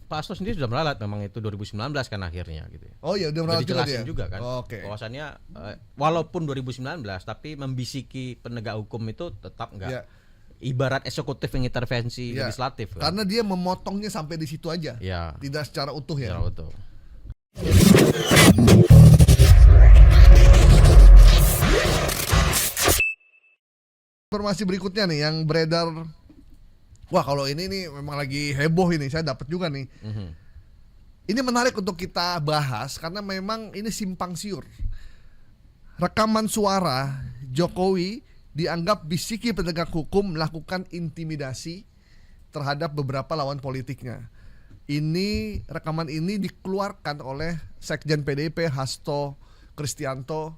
Pak Hasto sendiri sudah meralat memang itu 2019 kan akhirnya gitu ya. Oh iya udah Udah meralat juga dijelasin dia. juga kan. Oke. Bahwasannya walaupun 2019 tapi membisiki penegak hukum itu tetap enggak. Ya. Ibarat eksekutif yang intervensi Ya. legislatif kan. Karena dia memotongnya sampai di situ aja. Ya. Tidak secara utuh ya. Secara utuh. Informasi berikutnya nih yang beredar. Wah, kalau ini nih memang lagi heboh ini, saya dapat juga nih. Ini menarik untuk kita bahas karena memang ini simpang siur. Rekaman suara Jokowi dianggap bisiki penegak hukum melakukan intimidasi terhadap beberapa lawan politiknya. Ini rekaman ini dikeluarkan oleh Sekjen PDIP Hasto Kristianto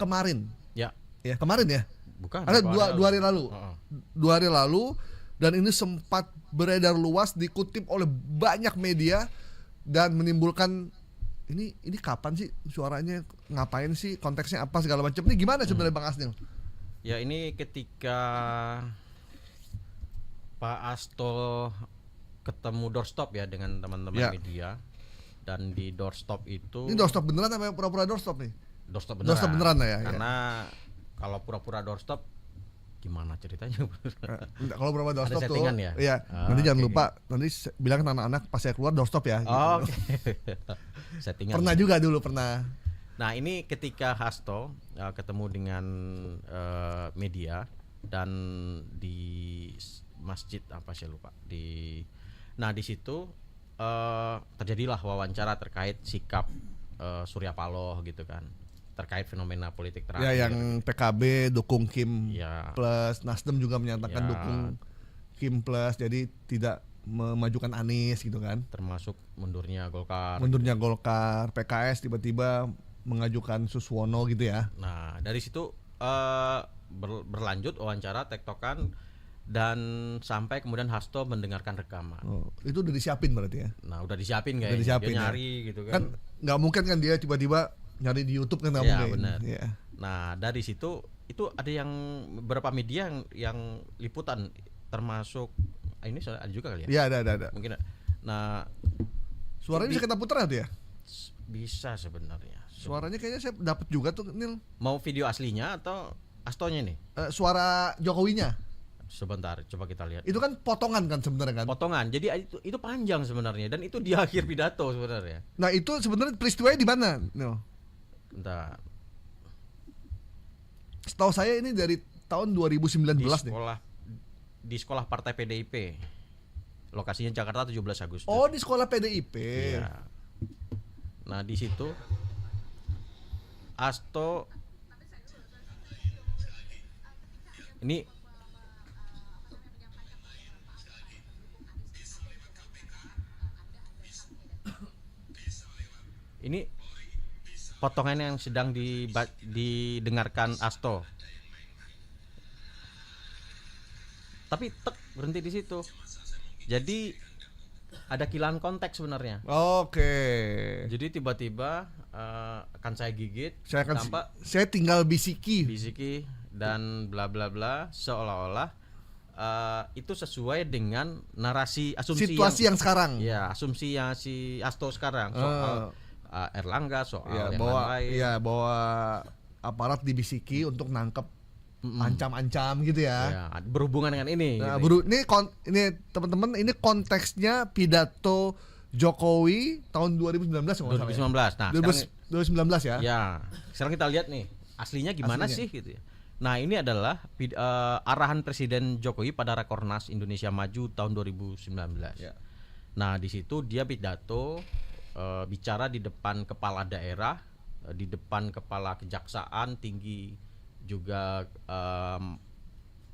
kemarin. Ya. Ya, kemarin ya. Bukan. Ada dua hari lalu. Uh-uh. 2 hari lalu, dan ini sempat beredar luas, dikutip oleh banyak media dan menimbulkan ini kapan sih suaranya, ngapain sih, konteksnya apa segala macam. Ini gimana sebenarnya Bang Asnil? Ya ini ketika Pak Hasto ketemu doorstop ya dengan teman-teman Ya. media, dan di doorstop itu Ini doorstop beneran apa pura-pura doorstop nih? doorstop Doorstop beneran lah ya. Karena kalau pura-pura doorstop gimana ceritanya? Enggak, kalau pura-pura doorstop Ada tuh. settingan ya? Iya. Ah, Nanti jangan oke. lupa, nanti bilang ke anak-anak pas saya keluar doorstop ya. Gitu. Oh, oke. Settingan. Pernah juga dulu pernah. Nah ini ketika Hasto ketemu dengan media dan di masjid apa saya lupa nah di situ terjadilah wawancara terkait sikap Surya Paloh gitu kan, terkait fenomena politik Ya terakhir. yang PKB dukung Kim Ya. plus, Nasdem juga menyatakan Ya. dukung Kim plus, jadi tidak memajukan Anies gitu kan. Termasuk mundurnya Golkar. Mundurnya Golkar, PKS tiba-tiba mengajukan Suswono gitu ya. Nah dari situ berlanjut wawancara tektokan dan sampai kemudian Hasto mendengarkan rekaman. Oh, itu udah disiapin berarti ya. Nah udah disiapin Udah kayaknya, disiapin dia ya. nyari gitu Kan nggak mungkin kan dia tiba-tiba nyari di YouTube kan nggak Ya, mungkin. benar. Ya. Nah dari situ itu ada yang beberapa media yang liputan, termasuk ini ada juga kali ya? Iya ada. Mungkin. Nah Suaranya bisa kita putar tuh ya? bisa sebenarnya. Suaranya kayaknya saya dapat juga tuh, Nil. Mau video aslinya atau Astonya nih? Suara Jokowinya. Sebentar, coba kita lihat. Itu kan potongan kan sebenarnya kan? Potongan. Jadi itu panjang sebenarnya dan itu di akhir pidato sebenarnya. Nah itu sebenarnya peristiwanya di mana, Nil? Bentar. Setahu saya ini dari tahun 2019 Di nih. sekolah partai PDIP. Lokasinya Jakarta 17 Agustus. Oh, di sekolah PDIP. Iya. Nah, di situ Hasto ini potongan yang sedang didengarkan Hasto. Tapi berhenti di situ. Jadi ada kehilangan konteks sebenarnya. Oke. Jadi tiba-tiba akan saya gigit, Saya tinggal bisiki dan bla bla bla, seolah-olah itu sesuai dengan narasi asumsi situasi yang sekarang. Ya, asumsi yang si Hasto sekarang soal Erlangga, soal yang lain. Iya, bahwa aparat dibisiki untuk nangkep ancam-ancam gitu ya. Ya, berhubungan dengan ini. Nah, gitu. ini teman-teman, ini konteksnya pidato Jokowi tahun 2019 kalau nggak 2019. salah Nah, ya. 2019 ya. Ya, sekarang kita lihat nih aslinya gimana sih gitu ya. Nah, ini adalah arahan Presiden Jokowi pada Rakornas Indonesia Maju tahun 2019. Ya. Nah, di situ dia pidato bicara di depan kepala daerah, di depan kepala kejaksaan tinggi, juga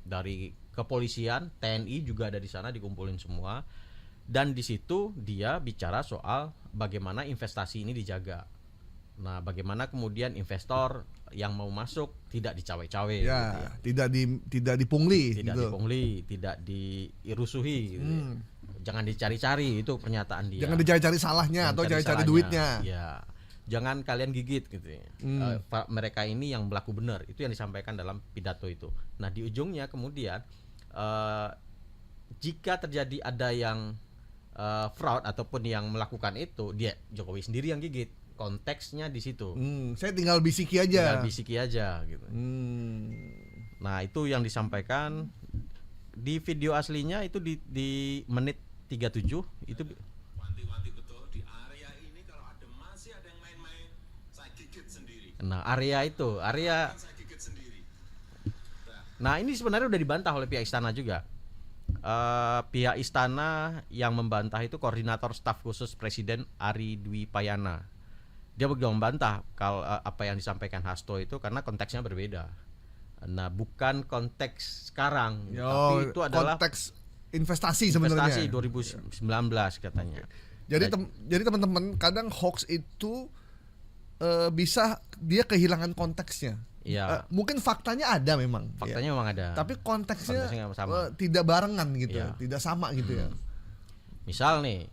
dari kepolisian, TNI juga ada di sana, dikumpulin semua. Dan di situ dia bicara soal bagaimana investasi ini dijaga. Nah, bagaimana kemudian investor yang mau masuk tidak dicawe-cawe, Ya, gitu ya. tidak dipungli Tidak gitu. dipungli, tidak dirusuhi, gitu ya. Jangan dicari-cari, itu pernyataan dia. Jangan dicari-cari salahnya atau cari-cari salahnya. duitnya. Ya. Jangan kalian gigit gitu ya. Mereka ini yang berlaku benar, itu yang disampaikan dalam pidato itu. Nah, di ujungnya kemudian jika terjadi ada yang fraud ataupun yang melakukan itu dia Jokowi sendiri yang gigit. Konteksnya di situ. Saya tinggal bisiki aja. Tinggal bisiki aja gitu. Nah, itu yang disampaikan di video aslinya itu di menit 37 itu wanti-wanti betul di area ini kalau ada masih ada yang main-main saya gigit sendiri. Nah, area Saya gigit sendiri. Nah, ini sebenarnya udah dibantah oleh pihak istana juga. Pihak istana yang membantah itu koordinator staf khusus Presiden Ari Dwi Payana. Dia juga membantah kalau apa yang disampaikan Hasto itu karena konteksnya berbeda. Nah, bukan konteks sekarang, tapi itu adalah konteks investasi sebenarnya. Investasi 2019 katanya. Jadi teman-teman, kadang hoax itu bisa dia kehilangan konteksnya. Iya. Mungkin faktanya ada memang. Faktanya memang ada. Tapi konteksnya nggak sama. tidak barengan gitu, Iya. tidak sama gitu ya. Misal nih,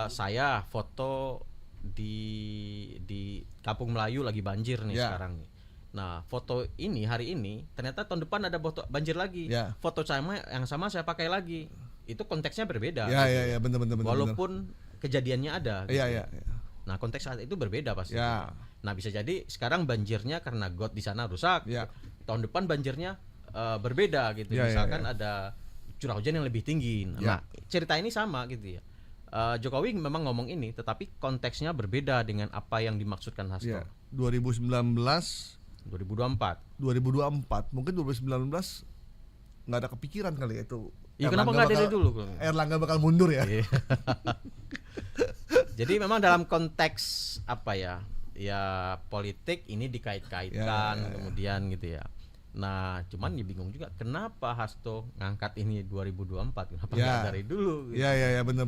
saya foto di Kampung Melayu lagi banjir nih Ya. sekarang nih. Nah, foto ini hari ini ternyata tahun depan ada banjir lagi. Ya. Foto yang sama saya pakai lagi. Itu konteksnya berbeda. Ya, gitu. ya, benar. Walaupun kejadiannya ada. Iya, gitu. iya. Nah, konteks saat itu berbeda pasti. Ya. Nah, bisa jadi sekarang banjirnya karena got di sana rusak. Ya. Tahun depan banjirnya berbeda gitu. Ya, Misalkan ya. ada curah hujan yang lebih tinggi. Ya. Nah, cerita ini sama gitu ya. Jokowi memang ngomong ini, tetapi konteksnya berbeda dengan apa yang dimaksudkan Hasto. Ya. 2019, 2024. 2024, mungkin 2019 nggak ada kepikiran kali ya itu. Iya, kenapa nggak dari dulu? Erlangga bakal mundur ya. Iya. Jadi memang dalam konteks apa ya? Ya politik ini dikait-kaitkan Ya. kemudian gitu ya. Nah, cuman dia bingung juga kenapa Hasto ngangkat ini 2024, kenapa Ya. nggak dari dulu? Gitu. Iya, benar.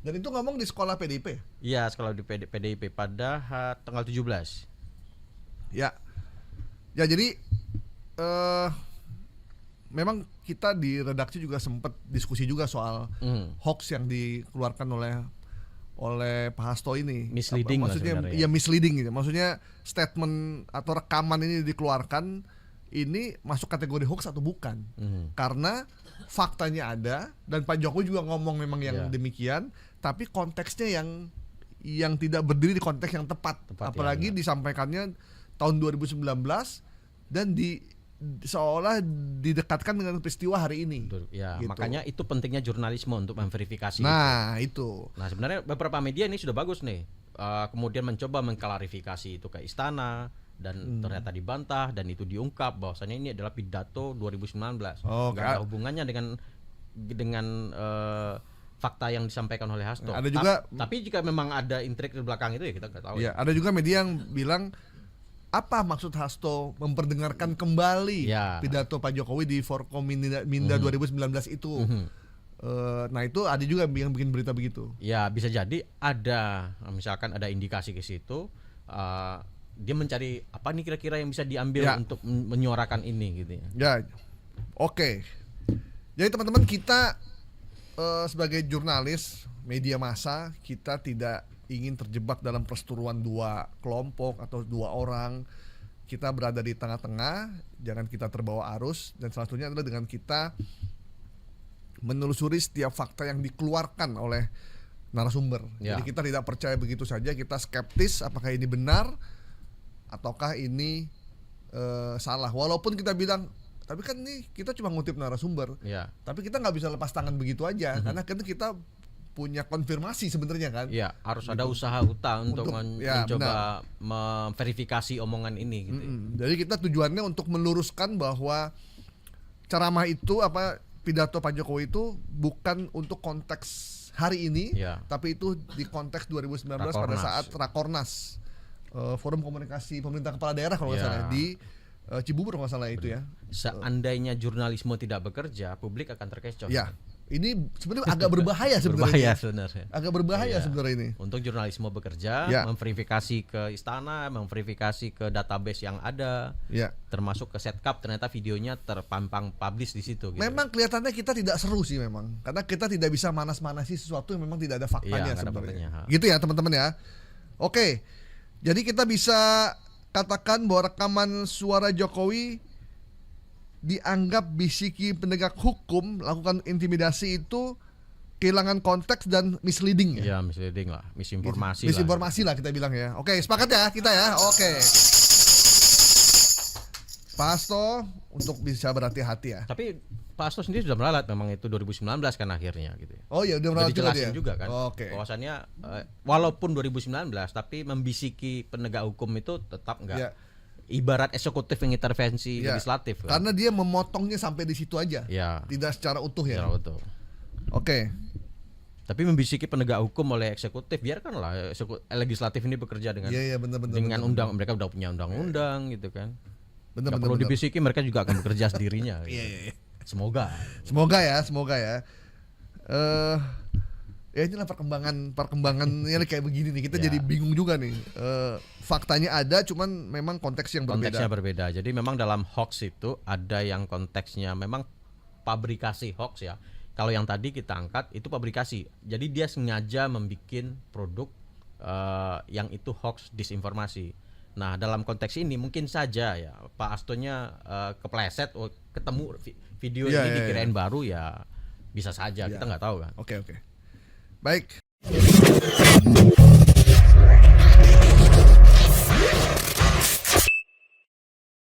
Dan itu ngomong di sekolah PDIP. Iya, sekolah di PDIP pada tanggal 17. Ya. Ya, jadi memang kita di redaksi juga sempat diskusi juga soal hoax yang dikeluarkan oleh Pak Hasto ini. Misleading lah maksudnya sebenarnya. ya misleading gitu. Maksudnya statement atau rekaman ini dikeluarkan ini masuk kategori hoax atau bukan? Karena faktanya ada dan Pak Jokowi juga ngomong memang yang Ya. demikian, tapi konteksnya yang tidak berdiri di konteks yang tepat. Apalagi ya. disampaikannya tahun 2019 dan seolah didekatkan dengan peristiwa hari ini. Ya, gitu. makanya itu pentingnya jurnalisme untuk memverifikasi. Nah, itu. Nah, sebenarnya beberapa media ini sudah bagus nih. Kemudian mencoba mengklarifikasi itu ke istana dan ternyata dibantah dan itu diungkap bahwasanya ini adalah pidato 2019. Oh, Nggak ada hubungannya dengan fakta yang disampaikan oleh Hasto. Ada juga tapi jika memang ada intrik di belakang itu ya kita nggak tahu. ya, ada juga media yang bilang apa maksud Hasto memperdengarkan kembali Ya. pidato Pak Jokowi di Forkominda 2019 itu. Nah, itu ada juga yang bikin berita begitu. Ya, bisa jadi ada misalkan ada indikasi ke situ dia mencari apa nih kira-kira yang bisa diambil Ya. untuk menyuarakan ini gitu ya. Ya, oke. Jadi teman-teman, kita sebagai jurnalis media massa, kita tidak ingin terjebak dalam perseteruan dua kelompok atau dua orang. Kita berada di tengah-tengah, jangan kita terbawa arus. Dan salah satunya adalah dengan kita menelusuri setiap fakta yang dikeluarkan oleh narasumber. Ya. Jadi kita tidak percaya begitu saja, kita skeptis apakah ini benar ataukah ini salah. Walaupun kita bilang, tapi kan nih kita cuma ngutip narasumber. Ya. Tapi kita nggak bisa lepas tangan begitu aja, karena kan kita punya konfirmasi sebenarnya kan. Iya, harus ada usaha untuk ya, mencoba memverifikasi omongan ini gitu. Jadi kita tujuannya untuk meluruskan bahwa ceramah itu pidato Pak Jokowi itu bukan untuk konteks hari ini, Ya. tapi itu di konteks 2019 pada Rakornas. saat Rakornas, Forum Komunikasi Pemerintah Kepala Daerah kalau nggak Ya. salah di Cibubur kalau nggak salah itu ya. Seandainya jurnalisme tidak bekerja, publik akan terkecoh. Ya, ini sebenarnya agak berbahaya Berbahaya sebenarnya. sebenarnya. Agak berbahaya Iya. sebenarnya ini. Untuk jurnalisme bekerja, Ya. memverifikasi ke istana, memverifikasi ke database yang ada, Ya. termasuk ke Setcap, ternyata videonya terpampang publish di situ. Gitu. Memang kelihatannya kita tidak seru sih memang, karena kita tidak bisa manas-manasi sesuatu yang memang tidak ada faktanya Iya, nggak ada sebenarnya. faktanya. Gitu ya teman-teman ya. Oke, jadi kita bisa katakan bahwa rekaman suara Jokowi dianggap bisiki penegak hukum melakukan intimidasi itu kehilangan konteks dan misleading ya. Ya misleading lah, misinformasi lah. Misinformasi lah kita bilang ya. Oke, sepakat ya kita ya. Oke. Pak Hasto untuk bisa berhati-hati ya. Tapi Pak Hasto sendiri sudah meralat memang itu 2019 kan akhirnya gitu ya. Oh iya udah Udah meralat juga dijelasin dia. juga kan. Oke. Bahwasannya walaupun 2019 tapi membisiki penegak hukum itu tetap enggak. Ya. Ibarat eksekutif yang intervensi Ya. legislatif kan. Karena dia memotongnya sampai di situ aja. Ya. Tidak secara utuh ya. Secara utuh. Oke. Tapi membisiki penegak hukum oleh eksekutif, biarkanlah legislatif ini bekerja dengan Iya benar. undang, mereka udah punya undang-undang gitu kan. Benar. Nggak perlu dibisiki, mereka juga akan bekerja sendirinya. Gitu. Iya. Semoga. Semoga ya. Ya inilah perkembangan yang kayak begini nih. Kita Ya. jadi bingung juga nih. Faktanya ada, cuman memang konteks yang Konteksnya berbeda. berbeda. Jadi memang dalam hoax itu ada yang konteksnya memang pabrikasi hoax ya. Kalau yang tadi kita angkat itu pabrikasi. Jadi dia sengaja membuat produk yang itu hoax, disinformasi. Nah, dalam konteks ini mungkin saja ya Pak Hastonya kepleset, ketemu video Ya, ini ya, dikirain baru ya bisa saja, kita nggak tahu kan. Oke. Baik.